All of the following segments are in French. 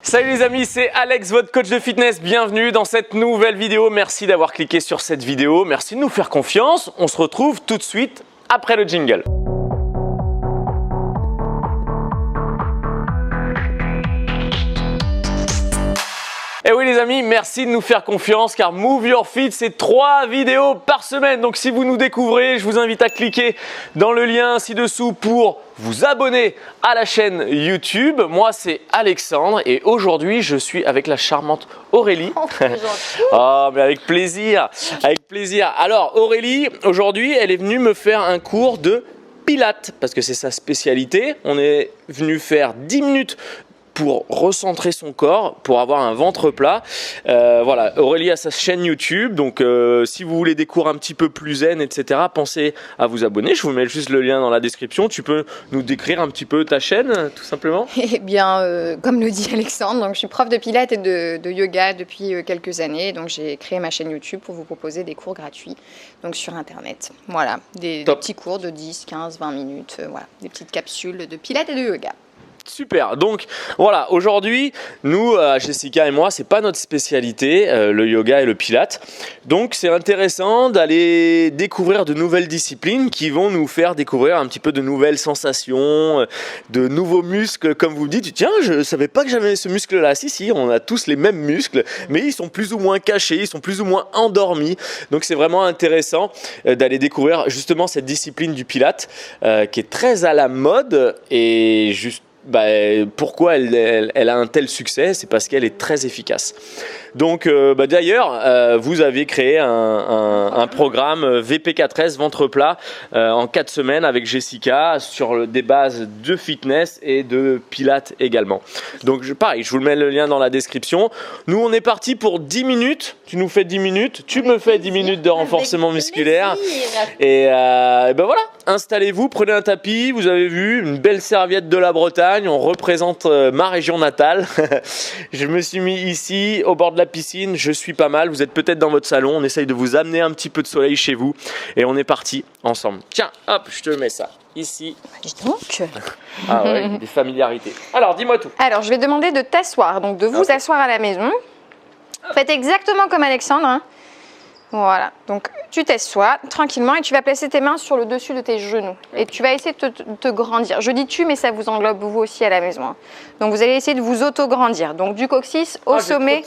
Salut les amis, c'est Alex, votre coach de fitness. Bienvenue dans cette nouvelle vidéo. Merci d'avoir cliqué sur cette vidéo. Merci de nous faire confiance. On se retrouve tout de suite après le jingle. Et oui les amis, merci de nous faire confiance car Move Your Fit, c'est 3 vidéos par semaine. Donc si vous nous découvrez, je vous invite à cliquer dans le lien ci-dessous pour vous abonner à la chaîne YouTube. Moi, c'est Alexandre et aujourd'hui, je suis avec la charmante Aurélie. Oh, mais avec plaisir, avec plaisir. Alors Aurélie, aujourd'hui, elle est venue me faire un cours de pilates parce que c'est sa spécialité. On est venu faire 10 minutes pour recentrer son corps, pour avoir un ventre plat. Voilà, Aurélie a sa chaîne YouTube, donc si vous voulez des cours un petit peu plus zen, etc., pensez à vous abonner. Je vous mets juste le lien dans la description. Tu peux nous décrire un petit peu ta chaîne, tout simplement? Eh bien, comme le dit Alexandre, donc je suis prof de pilates et de yoga depuis quelques années. Donc j'ai créé ma chaîne YouTube pour vous proposer des cours gratuits donc sur Internet. Voilà, des petits cours de 10, 15, 20 minutes, voilà, des petites capsules de pilates et de yoga. Super, donc voilà, aujourd'hui, nous, Jessica et moi, c'est pas notre spécialité, le yoga et le pilate. Donc c'est intéressant d'aller découvrir de nouvelles disciplines qui vont nous faire découvrir un petit peu de nouvelles sensations, de nouveaux muscles. Comme vous dites, tiens, je savais pas que j'avais ce muscle-là. Si, on a tous les mêmes muscles, mais ils sont plus ou moins cachés, ils sont plus ou moins endormis. Donc c'est vraiment intéressant d'aller découvrir justement cette discipline du pilate qui est très à la mode et juste pourquoi elle a un tel succès, c'est parce qu'elle est très efficace. Donc d'ailleurs, vous avez créé un programme VP4S ventre plat en 4 semaines avec Jessica sur des bases de fitness et de pilates également. Donc pareil, je vous mets le lien dans la description. Nous on est parti pour 10 minutes, tu nous fais 10 minutes, tu me fais 10 minutes de renforcement musculaire. Et voilà, installez-vous, prenez un tapis, vous avez vu, une belle serviette de la Bretagne, on représente ma région natale. Je me suis mis ici au bord de la piscine, je suis pas mal, vous êtes peut-être dans votre salon, on essaye de vous amener un petit peu de soleil chez vous et on est parti ensemble. Tiens, hop, je te mets ça ici. Dis donc. Ah ouais, des familiarités. Alors, dis-moi tout. Alors, je vais demander de t'asseoir, donc de vous asseoir à la maison. Faites exactement comme Alexandre, hein. Voilà, donc tu t'assois tranquillement et tu vas placer tes mains sur le dessus de tes genoux et tu vas essayer de te grandir. Je dis tu, mais ça vous englobe vous aussi à la maison, hein. Donc vous allez essayer de vous auto-grandir. Donc du coccyx au sommet,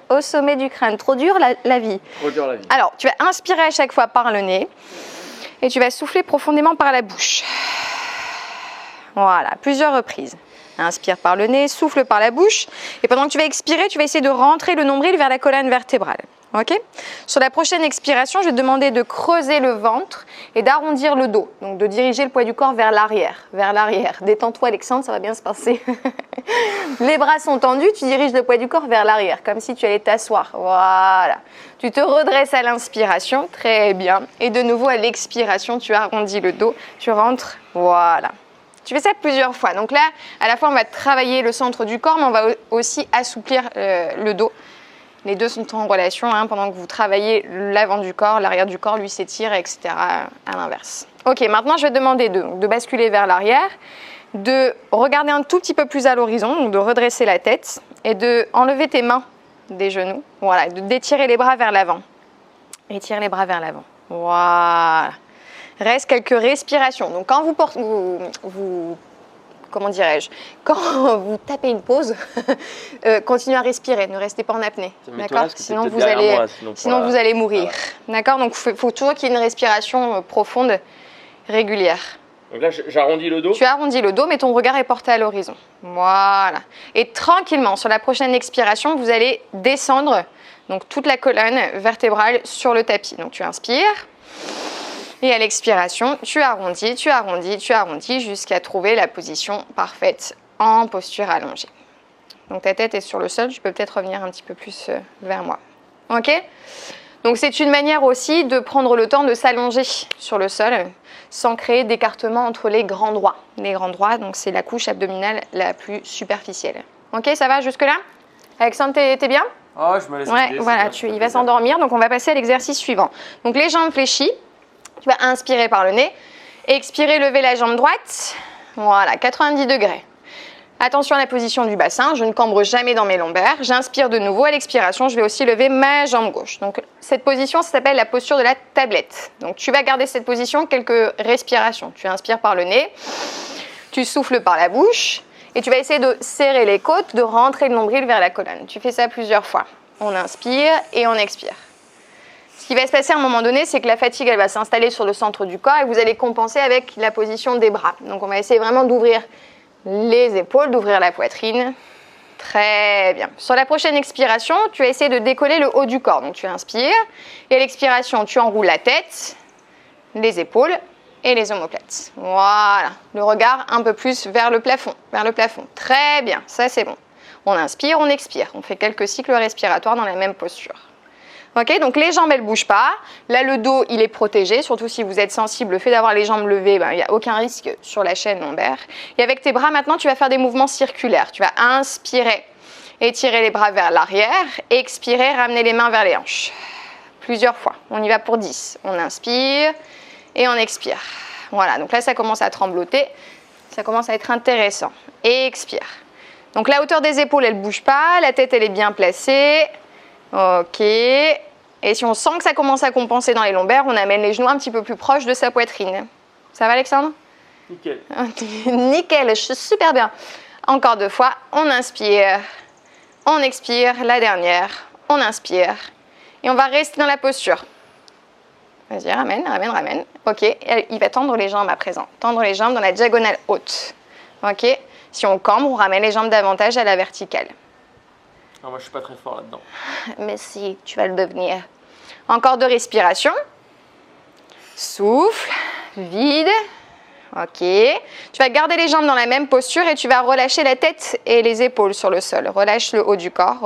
au sommet du crâne. Trop dur la vie. Trop dur la vie. Alors tu vas inspirer à chaque fois par le nez et tu vas souffler profondément par la bouche. Voilà, plusieurs reprises. Inspire par le nez, souffle par la bouche et pendant que tu vas expirer, tu vas essayer de rentrer le nombril vers la colonne vertébrale. Ok. Sur la prochaine expiration, je vais te demander de creuser le ventre et d'arrondir le dos. Donc de diriger le poids du corps vers l'arrière. Vers l'arrière. Détends-toi Alexandre, ça va bien se passer. Les bras sont tendus, tu diriges le poids du corps vers l'arrière, comme si tu allais t'asseoir. Voilà. Tu te redresses à l'inspiration, très bien. Et de nouveau à l'expiration, tu arrondis le dos, tu rentres. Voilà. Tu fais ça plusieurs fois. Donc là, à la fois, on va travailler le centre du corps, mais on va aussi assouplir le dos. Les deux sont en relation, hein, pendant que vous travaillez l'avant du corps, l'arrière du corps, lui s'étire, etc. à l'inverse. Ok, maintenant je vais te demander de basculer vers l'arrière, de regarder un tout petit peu plus à l'horizon, donc de redresser la tête et de enlever tes mains des genoux. Voilà, d'étirer les bras vers l'avant. Étire les bras vers l'avant. Voilà. Reste quelques respirations. Donc quand comment dirais-je, quand vous tapez une pause, continuez à respirer, ne restez pas en apnée, d'accord? Sinon vous allez mourir, d'accord? Donc il faut toujours qu'il y ait une respiration profonde, régulière. Donc là, j'arrondis le dos. Tu arrondis le dos, mais ton regard est porté à l'horizon. Voilà. Et tranquillement, sur la prochaine expiration, vous allez descendre donc toute la colonne vertébrale sur le tapis. Donc tu inspires. Et à l'expiration, tu arrondis jusqu'à trouver la position parfaite en posture allongée. Donc ta tête est sur le sol, tu peux peut-être revenir un petit peu plus vers moi. Ok ? Donc c'est une manière aussi de prendre le temps de s'allonger sur le sol sans créer d'écartement entre les grands droits. Les grands droits, donc c'est la couche abdominale la plus superficielle. Ok, ça va jusque-là ? Alexandre, t'es bien ? Oh, je me laisse guider, voilà, il va s'endormir, donc on va passer à l'exercice suivant. Donc les jambes fléchies. Tu vas inspirer par le nez, expirer, lever la jambe droite, voilà, 90 degrés. Attention à la position du bassin, je ne cambre jamais dans mes lombaires. J'inspire de nouveau. À l'expiration, je vais aussi lever ma jambe gauche. Donc, cette position, ça s'appelle la posture de la tablette. Donc, tu vas garder cette position quelques respirations. Tu inspires par le nez, tu souffles par la bouche et tu vas essayer de serrer les côtes, de rentrer le nombril vers la colonne. Tu fais ça plusieurs fois. On inspire et on expire. Ce qui va se passer à un moment donné, c'est que la fatigue, elle va s'installer sur le centre du corps et vous allez compenser avec la position des bras. Donc, on va essayer vraiment d'ouvrir les épaules, d'ouvrir la poitrine. Très bien. Sur la prochaine expiration, tu vas essayer de décoller le haut du corps. Donc tu inspires et à l'expiration, tu enroules la tête, les épaules et les omoplates. Voilà. Le regard un peu plus vers le plafond, Très bien. Ça, c'est bon. On inspire, on expire. On fait quelques cycles respiratoires dans la même posture. Ok, donc les jambes, elles ne bougent pas. Là, le dos, il est protégé, surtout si vous êtes sensible. Le fait d'avoir les jambes levées, il n'y a aucun risque sur la chaîne lombaire. Et avec tes bras, maintenant, tu vas faire des mouvements circulaires. Tu vas inspirer, étirer les bras vers l'arrière. Expirer, ramener les mains vers les hanches. Plusieurs fois. On y va pour 10. On inspire et on expire. Voilà, donc là, ça commence à trembloter. Ça commence à être intéressant. Et expire. Donc la hauteur des épaules, elle ne bouge pas. La tête, elle est bien placée. Ok, et si on sent que ça commence à compenser dans les lombaires, on amène les genoux un petit peu plus proches de sa poitrine. Ça va, Alexandre? Nickel. Nickel, je suis super bien. Encore 2 fois, on inspire, on expire, la dernière, on inspire. Et on va rester dans la posture. Vas-y, ramène. Ok, il va tendre les jambes à présent. Tendre les jambes dans la diagonale haute. Ok, si on cambre, on ramène les jambes davantage à la verticale. Non, moi, je suis pas très fort là-dedans. Mais si, tu vas le devenir. Encore 2 respirations. Souffle, vide. Ok. Tu vas garder les jambes dans la même posture et tu vas relâcher la tête et les épaules sur le sol. Relâche le haut du corps,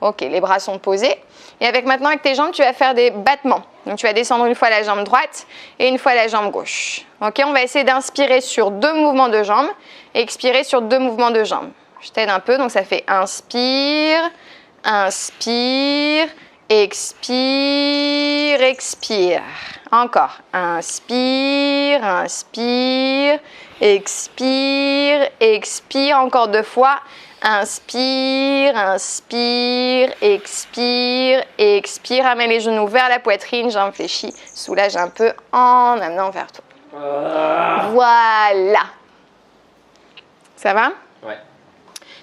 Ok, les bras sont posés. Et maintenant, avec tes jambes, tu vas faire des battements. Donc, tu vas descendre une fois la jambe droite et une fois la jambe gauche. Ok, on va essayer d'inspirer sur 2 mouvements de jambes et expirer sur 2 mouvements de jambes. Je t'aide un peu, donc ça fait inspire, expire. Encore, inspire, expire. Encore 2 fois, inspire, expire. Ramène les genoux vers la poitrine, jambes fléchies, soulage un peu en amenant vers toi. Voilà. Ça va? Ouais.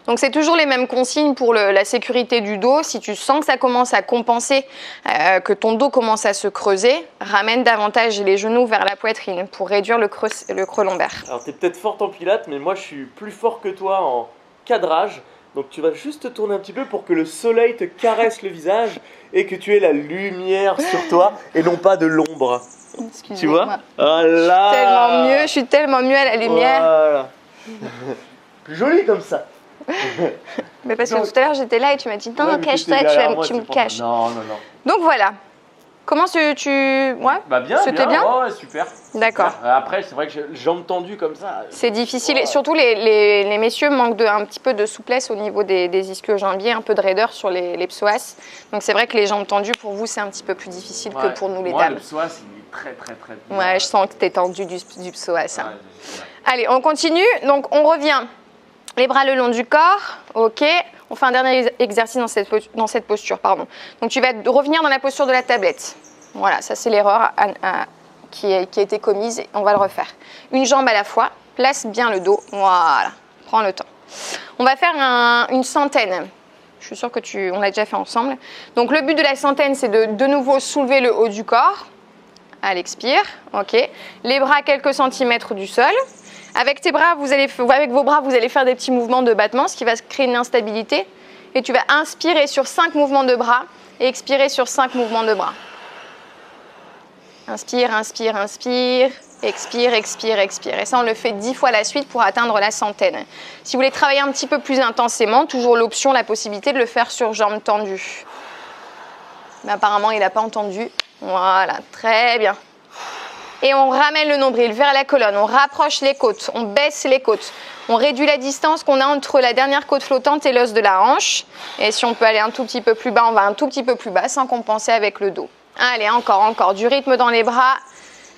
Donc, c'est toujours les mêmes consignes pour la sécurité du dos. Si tu sens que ça commence à compenser, que ton dos commence à se creuser, ramène davantage les genoux vers la poitrine pour réduire le creux lombaire. Alors, tu es peut-être forte en pilates, mais moi, je suis plus fort que toi en cadrage. Donc, tu vas juste te tourner un petit peu pour que le soleil te caresse le visage et que tu aies la lumière sur toi et non pas de l'ombre. Tu vois? Voilà. Je suis tellement mieux à la lumière. Voilà. Plus joli comme ça. Mais parce que tout à l'heure j'étais là et tu m'as dit non, cache-toi, tu me caches. Non. Donc voilà. Comment tu. Ouais? Bah bien. C'était bien? Ouais, super. D'accord. Super. Après, c'est vrai que j'ai les jambes tendues comme ça. C'est difficile. Et surtout, les messieurs manquent un petit peu de souplesse au niveau des ischio-jambiers, un peu de raideur sur les psoas. Donc c'est vrai que les jambes tendues, pour vous, c'est un petit peu plus difficile que pour nous les dames. Le psoas, il est très dur. Ouais, je sens que tu es tendu du psoas. Hein. Allez, on continue. Donc on revient. Les bras le long du corps, ok. On fait un dernier exercice dans cette posture, pardon. Donc tu vas revenir dans la posture de la tablette. Voilà, ça c'est l'erreur qui a été commise et on va le refaire. Une jambe à la fois, place bien le dos, voilà, prends le temps. On va faire une centaine. Je suis sûre que on l'a déjà fait ensemble. Donc le but de la centaine, c'est de nouveau soulever le haut du corps. À l'expire, ok. Les bras quelques centimètres du sol. Avec vos bras, vous allez faire des petits mouvements de battement, ce qui va créer une instabilité. Et tu vas inspirer sur 5 mouvements de bras et expirer sur 5 mouvements de bras. Inspire, expire. Et ça, on le fait 10 fois à la suite pour atteindre la centaine. Si vous voulez travailler un petit peu plus intensément, toujours l'option, la possibilité de le faire sur jambes tendues. Mais apparemment, il n'a pas entendu. Voilà, très bien. Et on ramène le nombril vers la colonne, on rapproche les côtes, on baisse les côtes. On réduit la distance qu'on a entre la dernière côte flottante et l'os de la hanche. Et si on peut aller un tout petit peu plus bas, on va un tout petit peu plus bas sans compenser avec le dos. Allez, encore, du rythme dans les bras.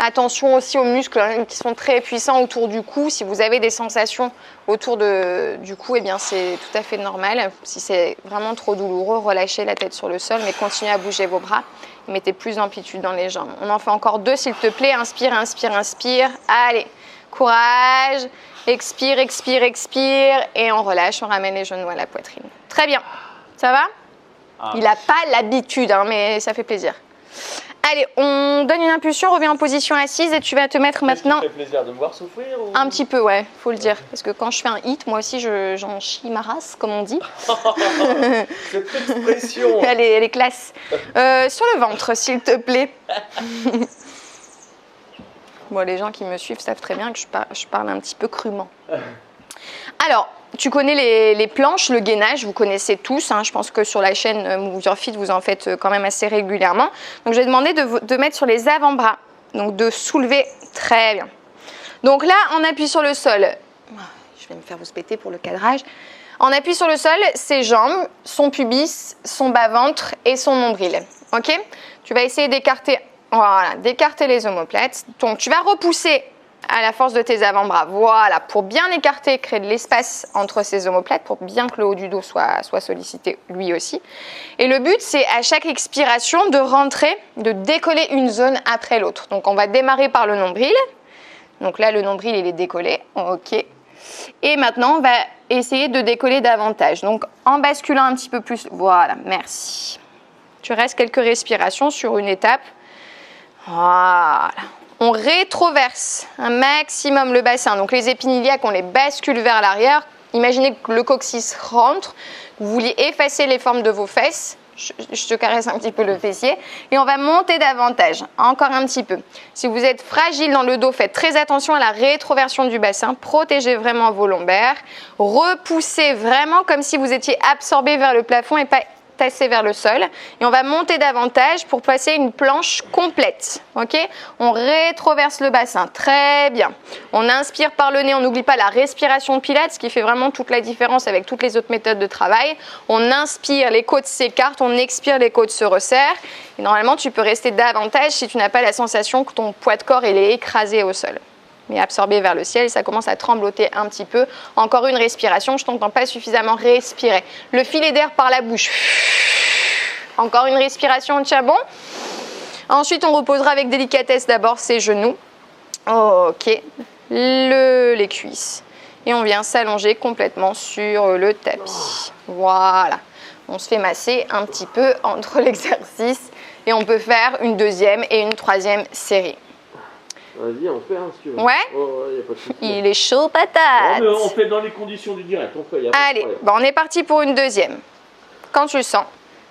Attention aussi aux muscles qui sont très puissants autour du cou. Si vous avez des sensations autour du cou, eh bien c'est tout à fait normal. Si c'est vraiment trop douloureux, relâchez la tête sur le sol, mais continuez à bouger vos bras. Et mettez plus d'amplitude dans les jambes. On en fait encore 2 s'il te plaît. Inspire, inspire, inspire. Allez, courage. Expire, expire, expire. Et on relâche, on ramène les genoux à la poitrine. Très bien. Ça va? Il n'a pas l'habitude, hein, mais ça fait plaisir. Allez, on donne une impulsion, reviens en position assise et tu vas te mettre maintenant… Ça fait plaisir de me voir souffrir ou… Un petit peu, ouais, faut le dire. Parce que quand je fais un hit, moi aussi, j'en chie ma race, comme on dit. Cette expression. Elle est classe. Sur le ventre, s'il te plaît. Bon, les gens qui me suivent savent très bien que je parle un petit peu crûment. Alors, tu connais les planches, le gainage, vous connaissez tous. Hein, je pense que sur la chaîne Move Your Feet, vous en faites quand même assez régulièrement. Donc, je vais demander de mettre sur les avant-bras. Donc, de soulever très bien. Donc là, on appuie sur le sol. Je vais me faire vous péter pour le cadrage. On appuie sur le sol, ses jambes, son pubis, son bas-ventre et son nombril. Ok? Tu vas essayer d'écarter, voilà, d'écarter les omoplates. Donc, tu vas repousser à la force de tes avant-bras, voilà, pour bien écarter, créer de l'espace entre ces omoplates, pour bien que le haut du dos soit sollicité lui aussi. Et le but, c'est à chaque expiration de rentrer, de décoller une zone après l'autre. Donc, on va démarrer par le nombril. Donc là, le nombril, il est décollé. Ok. Et maintenant, on va essayer de décoller davantage. Donc, en basculant un petit peu plus. Voilà, merci. Tu restes quelques respirations sur une étape. Voilà. On rétroverse un maximum le bassin. Donc les épines iliaques, on les bascule vers l'arrière. Imaginez que le coccyx rentre. Vous vouliez effacer les formes de vos fesses. Je te caresse un petit peu le fessier. Et on va monter davantage. Encore un petit peu. Si vous êtes fragile dans le dos, faites très attention à la rétroversion du bassin. Protégez vraiment vos lombaires. Repoussez vraiment comme si vous étiez absorbé vers le plafond et pas tasser vers le sol et on va monter davantage pour passer une planche complète. Ok? On rétroverse le bassin. Très bien. On inspire par le nez. On n'oublie pas la respiration Pilates, ce qui fait vraiment toute la différence avec toutes les autres méthodes de travail. On inspire, les côtes s'écartent. On expire, les côtes se resserrent. Et normalement, tu peux rester davantage si tu n'as pas la sensation que ton poids de corps il est écrasé au sol. Mais absorbé vers le ciel, ça commence à trembloter un petit peu. Encore une respiration, je ne t'entends pas suffisamment respirer. Le filet d'air par la bouche. Encore une respiration, on tient bon. Ensuite, on reposera avec délicatesse d'abord ses genoux. Ok, les cuisses. Et on vient s'allonger complètement sur le tapis. Voilà. On se fait masser un petit peu entre l'exercice. Et on peut faire une deuxième et une troisième série. Vas-y, on fait un si tu veux. Ouais, y a pas de souci. Il est chaud patate. Non, on fait dans les conditions du direct. On fait, allez, bon, on est parti pour une deuxième. Quand tu le sens.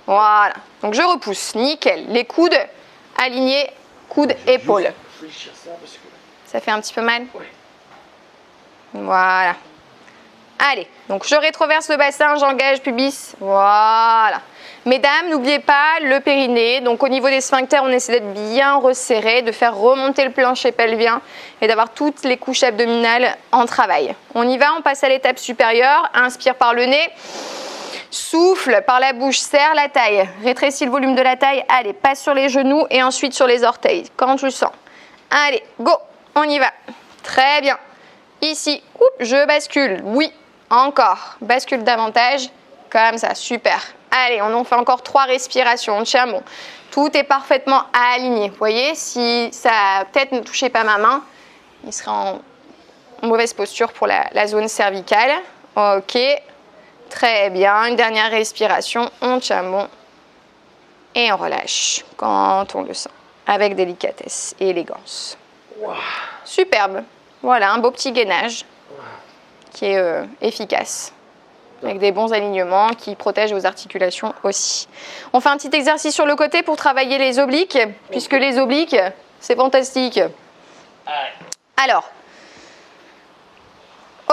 Voilà. Donc je repousse. Nickel. Les coudes alignés. Coudes, épaules. Ça fait un petit peu mal? Ouais. Voilà. Allez. Donc je rétroverse le bassin. J'engage pubis. Voilà. Mesdames, n'oubliez pas le périnée. Donc au niveau des sphincters, on essaie d'être bien resserré, de faire remonter le plancher pelvien et d'avoir toutes les couches abdominales en travail. On y va, on passe à l'étape supérieure. Inspire par le nez. Souffle par la bouche, serre la taille. Rétrécis le volume de la taille. Allez, passe sur les genoux et ensuite sur les orteils. Quand tu le sens. Allez, go, on y va. Très bien. Ici, je bascule. Oui, encore. Bascule davantage. Comme ça, super. Allez, on en fait encore 3 respirations. On tient bon. Tout est parfaitement aligné. Vous voyez, si sa tête ne touchait pas ma main, il serait en mauvaise posture pour la zone cervicale. Ok, très bien. Une dernière respiration. On tient bon. Et on relâche quand on le sent. Avec délicatesse et élégance. Wow. Superbe. Voilà, un beau petit gainage qui est efficace. Avec des bons alignements qui protègent vos articulations aussi. On fait un petit exercice sur le côté pour travailler les obliques, puisque les obliques, c'est fantastique. Alors,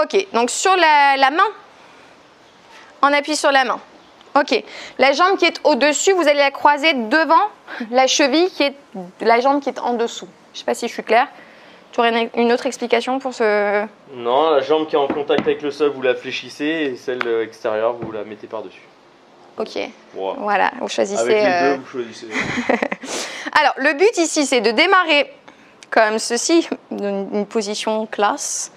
ok, donc sur la main, on appuie sur la main. Ok, la jambe qui est au-dessus, vous allez la croiser devant la cheville qui est la jambe qui est en dessous. Je ne sais pas si je suis claire. Tu aurais une autre explication pour ce… Non, la jambe qui est en contact avec le sol, vous la fléchissez et celle extérieure, vous la mettez par-dessus. Ok, Wow. Voilà, vous choisissez… Avec les deux, vous choisissez. Alors, le but ici, c'est de démarrer comme ceci, une position classe.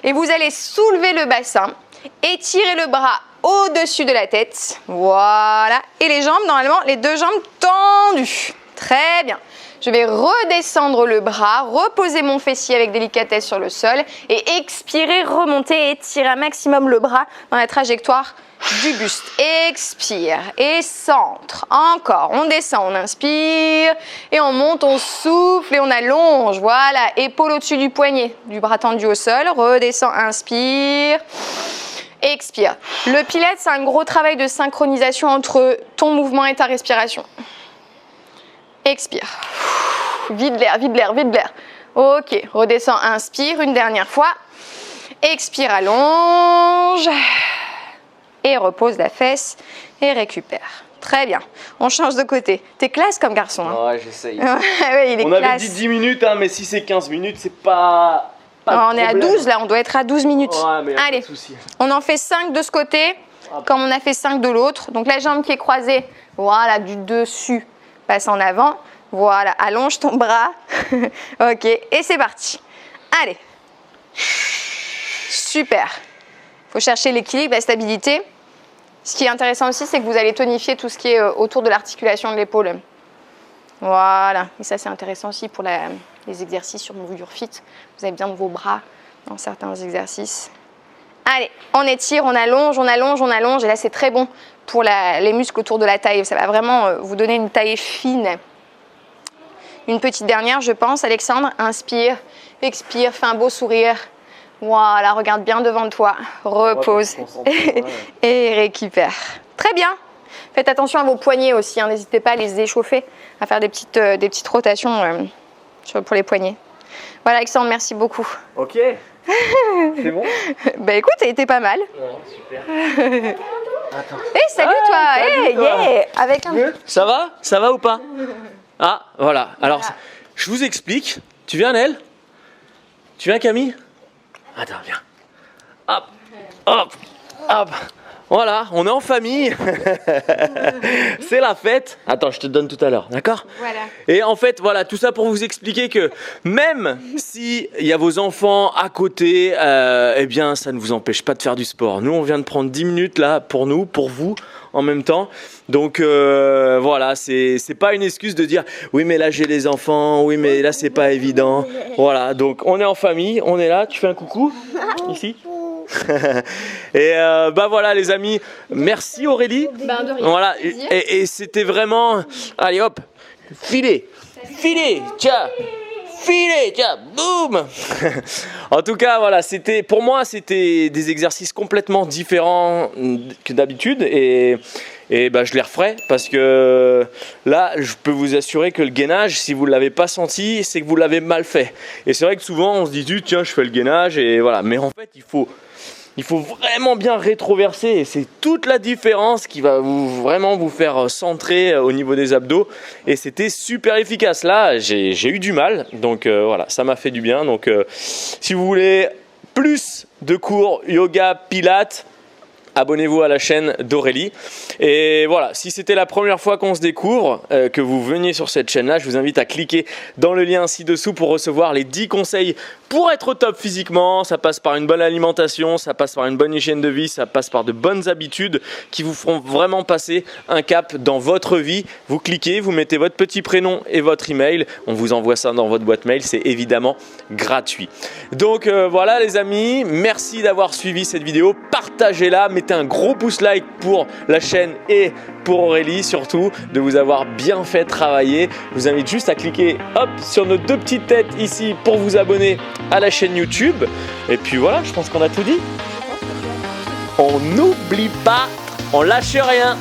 Et vous allez soulever le bassin, étirer le bras au-dessus de la tête. Voilà. Et les jambes, normalement, les deux jambes tendues. Très bien. Je vais redescendre le bras, reposer mon fessier avec délicatesse sur le sol et expirer, remonter et étirer un maximum le bras dans la trajectoire du buste. Expire et centre. Encore, on descend, on inspire et on monte, on souffle et on allonge. Voilà, épaule au-dessus du poignet, du bras tendu au sol. Redescend, inspire. Expire. Le Pilates, c'est un gros travail de synchronisation entre ton mouvement et ta respiration. Expire. Vide l'air, vide l'air, vide l'air. Ok, redescends, inspire une dernière fois. Expire, allonge. Et repose la fesse et récupère. Très bien. On change de côté. T'es classe comme garçon. Hein. Ouais, j'essaye. Ouais, il est On classe. avait dit 10 minutes, hein, mais si c'est 15 minutes, c'est pas Alors, on de est à problème. 12 là, on doit être à 12 minutes. Ouais, mais Allez, pas de souci. on en fait 5 de ce côté, comme on a fait 5 de l'autre. Donc la jambe qui est croisée, voilà, du dessus, passe en avant. Voilà, allonge ton bras. Ok, et c'est parti. Allez. Super. Il faut chercher l'équilibre, la stabilité. Ce qui est intéressant aussi, c'est que vous allez tonifier tout ce qui est autour de l'articulation de l'épaule. Voilà, et ça c'est intéressant aussi pour les exercices sur Move Your Fit. Vous avez bien de vos bras dans certains exercices. Allez, on étire, on allonge, on allonge, on allonge. Et là c'est très bon pour les muscles autour de la taille. Ça va vraiment vous donner une taille fine. Une petite dernière, je pense. Alexandre, inspire, expire, fais un beau sourire. Voilà, regarde bien devant toi, repose et récupère. Très bien. Faites attention à vos poignets aussi, hein. N'hésitez pas à les échauffer, à faire des petites rotations pour les poignets. Voilà Alexandre, merci beaucoup. Ok. C'est bon. Bah écoute, t'es pas mal. Ouais, super. Attends. Hey, salut toi. Salut, Hey, toi. yeah. Avec un... Ça va? Ça va ou pas? Ah, voilà. Alors, Voilà. je vous explique. Tu viens, Nel? Tu viens, Camille? Attends, viens. Hop, hop, hop. Voilà, on est en famille. C'est la fête. Attends, je te donne tout à l'heure, d'accord? Voilà. Et en fait, voilà, tout ça pour vous expliquer que même si il y a vos enfants à côté, eh bien, ça ne vous empêche pas de faire du sport. Nous, on vient de prendre 10 minutes là pour nous, pour vous, en même temps. Donc voilà, c'est pas une excuse de dire oui, mais là j'ai les enfants, oui, mais là c'est pas évident. Voilà, donc on est en famille, on est là. Tu fais un coucou ici. Et bah voilà les amis, merci Aurélie. Ben, de rien. Voilà, Plaisir. et c'était vraiment, allez hop, filez, tiens, boum. En tout cas voilà, pour moi c'était des exercices complètement différents que d'habitude et bah, je les referai parce que là je peux vous assurer que le gainage, si vous ne l'avez pas senti, c'est que vous l'avez mal fait. Et c'est vrai que souvent on se dit tiens je fais le gainage et voilà, mais en fait il faut vraiment bien rétroverser et c'est toute la différence qui va vraiment vous faire centrer au niveau des abdos et c'était super efficace. Là j'ai eu du mal donc voilà, ça m'a fait du bien. Donc si vous voulez plus de cours yoga pilates, abonnez-vous à la chaîne d'Aurélie. Et voilà, si c'était la première fois qu'on se découvre, que vous veniez sur cette chaîne-là, je vous invite à cliquer dans le lien ci-dessous pour recevoir les 10 conseils pour être au top physiquement. Ça passe par une bonne alimentation, ça passe par une bonne hygiène de vie, ça passe par de bonnes habitudes qui vous feront vraiment passer un cap dans votre vie. Vous cliquez, vous mettez votre petit prénom et votre email. On vous envoie ça dans votre boîte mail. C'est évidemment gratuit. Donc voilà les amis, merci d'avoir suivi cette vidéo. Partagez-la, mettez un gros pouce like pour la chaîne et pour Aurélie surtout de vous avoir bien fait travailler. Je vous invite juste à cliquer hop sur nos deux petites têtes ici pour vous abonner à la chaîne YouTube. Et puis voilà, je pense qu'on a tout dit. On n'oublie pas, on lâche rien.